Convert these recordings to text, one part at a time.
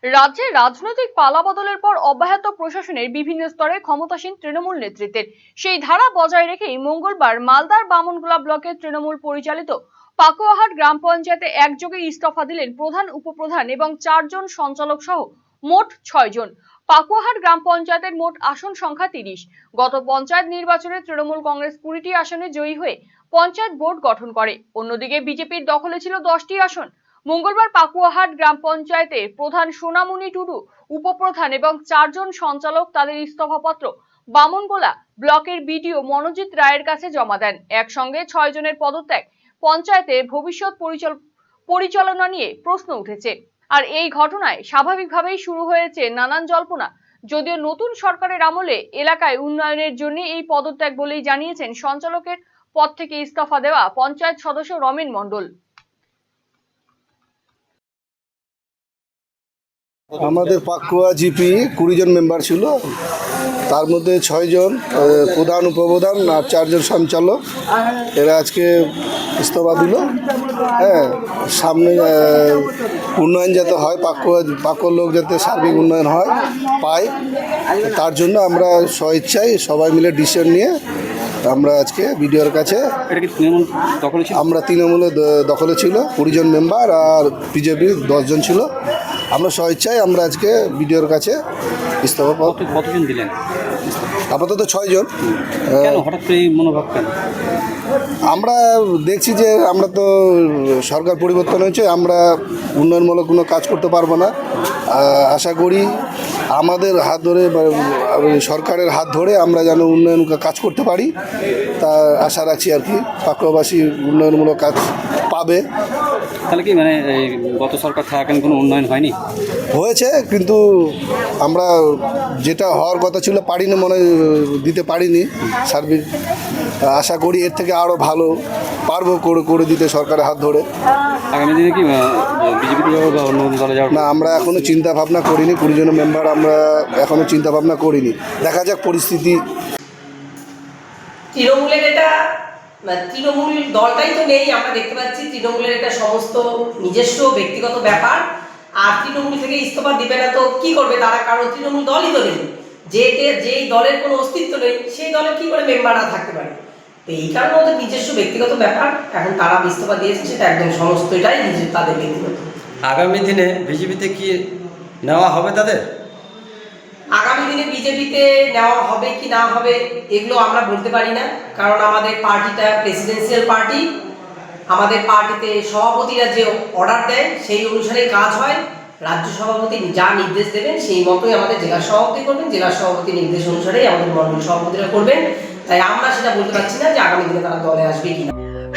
রাজ্যে রাজনৈতিক পালাবদলের পর অব্যাহত প্রশাসনের বিভিন্ন স্তরে ক্ষমতাসীন তৃণমূল নেতৃত্বের সেই ধারা বজায় রেখেই মঙ্গলবার মালদার বামনগোলা ব্লকের তৃণমূল পরিচালিত পাকুয়াহাট গ্রাম পঞ্চায়েতে একযোগে ইস্তফা দিলেন প্রধান, উপপ্রধান এবং 4 জন সঞ্চালক সহ মোট 6 জন। পাকুয়াহাট গ্রাম পঞ্চায়েতের মোট আসন সংখ্যা 30। গত পঞ্চায়েত নির্বাচনে তৃণমূল কংগ্রেস 20টি আসনে জয়ী হয়ে পঞ্চায়েত বোর্ড গঠন করে। অন্যদিকে বিজেপির দখলে ছিল 10টি আসন। মঙ্গলবার পাকুয়াহাট গ্রাম পঞ্চায়েতের প্রধান সোনামণি টুডু, উপপ্রধান এবং 4 জন সঞ্চালক তাদের ইস্তফাপত্র বামনগোলা ব্লকের বিডিও মনোজিৎ রায়ের কাছে জমা দেন। একসঙ্গে 6 জনের পদত্যাগ পঞ্চায়েতের ভবিষ্যৎ পরিচালনা নিয়ে প্রশ্ন উঠেছে। আর এই ঘটনায় স্বাভাবিকভাবেই শুরু হয়েছে নানান জল্পনা। যদিও নতুন সরকারের আমলে এলাকায় উন্নয়নের জন্য এই পদত্যাগ বলেই জানিয়েছেন সঞ্চালকের পদ থেকে ইস্তফা দেওয়া পঞ্চায়েত সদস্য রমেন মণ্ডল। আমাদের পাকুয়া জিপি 20 জন মেম্বার ছিল, তার মধ্যে 6 জন প্রধান, উপপ্রধান আর 4 জন সঞ্চালক। এরা আজকে ইস্তফা দিল। হ্যাঁ, সামনে উন্নয়ন যাতে হয়, পাকুয়ার লোক যাতে সার্বিক উন্নয়ন হয় পায়, তার জন্য আমরা স্বইচ্ছায় সবাই মিলে ডিসিশন নিয়ে আমরা আজকে বিডিওর কাছে, আমরা তৃণমূলের দখলে ছিল 20 জন মেম্বার আর বিজেপির 10 জন ছিল। আমরা স্বইচ্ছায় আমরা আজকে বিডিওর কাছে ইস্তফা। কতজন দিলেন? আপাতত 6 জন। হঠাৎ করে এই মনোভাব কেন? আমরা দেখছি যে আমরা তো সরকার পরিবর্তন হয়েছে, আমরা উন্নয়নমূলক কোনো কাজ করতে পারবো না। আশা করি আমাদের হাত ধরে, সরকারের হাত ধরে আমরা যেন উন্নয়ন কাজ করতে পারি, তা আশা রাখছি আর কি। পাকুয়াবাসী উন্নয়নমূলক কাজ পাবে। তাহলে কি মানে গত সরকার থাকাকালীন কোনো উন্নয়ন হয়নি? হয়েছে, কিন্তু আমরা যেটা হওয়ার কথা ছিল পারিনি, দিতে পারিনি সার্বিক। আশা করি এর থেকে আরও ভালো পারবো করে দিতে সরকারের হাত ধরে। আগামী দিনে কি বিজেপি বা অন্য দলে যাওয়ার? না, আমরা এখনও চিন্তা ভাবনা করিনি। 20 জন মেম্বার আমরা এখনও চিন্তা ভাবনা করিনি, দেখা যাক পরিস্থিতি। তৃণমূলের এটা, তৃণমূল দলটাই তো নেই, আমরা দেখতে পাচ্ছি তৃণমূলের এটা সমস্ত নিজস্ব ব্যক্তিগত ব্যাপার। আর তৃণমূল থেকে ইস্তফা দিবে না তো কি করবে তারা? কারণ তৃণমূল দলই তো নেই, যেই দলের কোনো অস্তিত্ব নেই সেই দলে কি করে মেম্বাররা থাকতে পারে? তো এই কারণে ওদের নিজস্ব ব্যক্তিগত ব্যাপার। এখন তারা ইস্তফা দিয়েছে, সেটা একদম সমস্তটাই তাদের ব্যক্তিগত। আগামী দিনে বিজেপিতে কি নেওয়া হবে তাদের? আগামী দিনে বিজেপিতে নেওয়া হবে কি না হবে এগুলো আমরা বলতে পারি না, কারণ আমাদের পার্টিটা প্রেসিডেন্সিয়াল পার্টি। আমাদের পার্টিতে সভাপতিরা যে অর্ডার দেয় সেই অনুসারেই কাজ হয়। রাজ্য সভাপতি যা নির্দেশ দেবেন সেই মতোই আমাদের জেলা সভাপতি করবেন, জেলা সভাপতি নির্দেশ অনুসারেই আমাদের মণ্ডল সভাপতিরা করবেন। তাই আমরা সেটা বলতে পারছি না যে আগামী দিনে তারা দলে আসবে কিনা।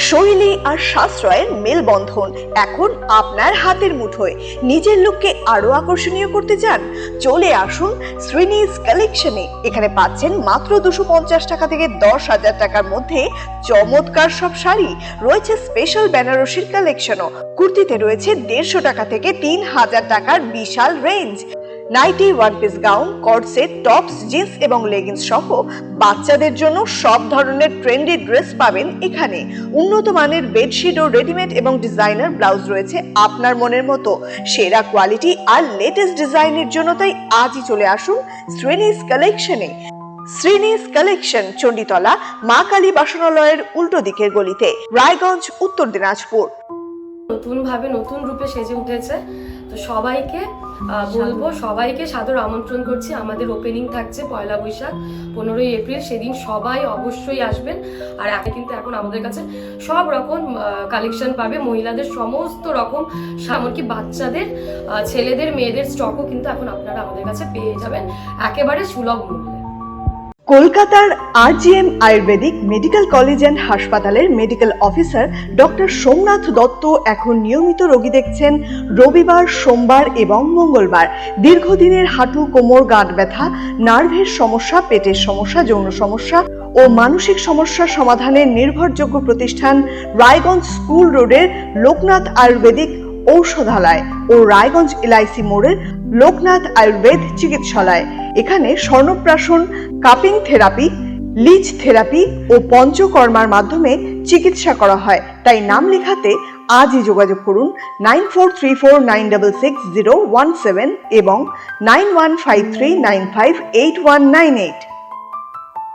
শৈলী আর সাশ্রয়ের মেলবন্ধন এখন আপনার হাতের মুঠোয়। নিজের লুককে আরো আকর্ষণীয় করতে চান? চলে আসুন শ্রীনিজ কালেকশনে। এখানে পাচ্ছেন মাত্র 250 টাকা থেকে 10,000 টাকার মধ্যে চমৎকার সব শাড়ি। রয়েছে স্পেশাল বেনারসির কালেকশনও। কুর্তিতে রয়েছে 150 টাকা থেকে 3,000 টাকার বিশাল range. Nighty, one piece gown, coord set, tops, jeans এবং লেগিংস সহ বাচ্চাদের জন্য সব ধরনের ট্রেন্ডি ড্রেস পাবেন এখানে। উন্নত মানের বেডশিট ও রেডিমেড এবং ডিজাইনার ব্লাউজ রয়েছে আপনার মনের মতো। সেরা কোয়ালিটি আর লেটেস্ট ডিজাইনের জন্য তাই আজই চলে আসুন শ্রীনিজ কালেকশনে। শ্রীনিজ কালেকশন, চণ্ডীতলা মা কালী বাসনালয়ের উল্টো দিকের গলিতে, রায়গঞ্জ, উত্তর দিনাজপুর। নতুন ভাবে নতুন রূপে সেজে উঠেছে, তো সবাইকে বলবো, সবাইকে সাদর আমন্ত্রণ করছি। আমাদের ওপেনিং থাকছে 1 বৈশাখ 15ই এপ্রিল, সেদিন সবাই অবশ্যই আসবেন। আর কিন্তু এখন আমাদের কাছে সব রকম কালেকশন পাবে, মহিলাদের সমস্ত রকম, এমনকি বাচ্চাদের, ছেলেদের, মেয়েদের স্টকও কিন্তু এখন আপনারা আমাদের কাছে পেয়ে যাবেন একেবারে সুলভ মূল্যে। কলকাতার RGM Ayurvedic medical college and হাসপাতালের medical officer doctor Somnath Dutta এখন নিয়মিত রোগী দেখছেন রবিবার, সোমবার এবং মঙ্গলবার। দীর্ঘদিনের হাঁটু, কোমর, গাঁট ব্যথা, নার্ভের সমস্যা, পেটের সমস্যা, যৌন সমস্যা ও মানসিক সমস্যা সমাধানের নির্ভরযোগ্য প্রতিষ্ঠান রায়গঞ্জ স্কুল রোডের লোকনাথ আয়ুর্বেদিক ঔষধালয় ও রায়গঞ্জ LIC মোড়ের লোকনাথ আয়ুর্বেদ চিকিৎসালয়। এখানে স্বর্ণপ্রাশন, কাপিং থেরাপি, লিচ থেরাপি ও পঞ্চকর্মার মাধ্যমে চিকিৎসা করা হয়। তাই নাম লেখাতে আজই যোগাযোগ করুন 9434966017 এবং 9153958198।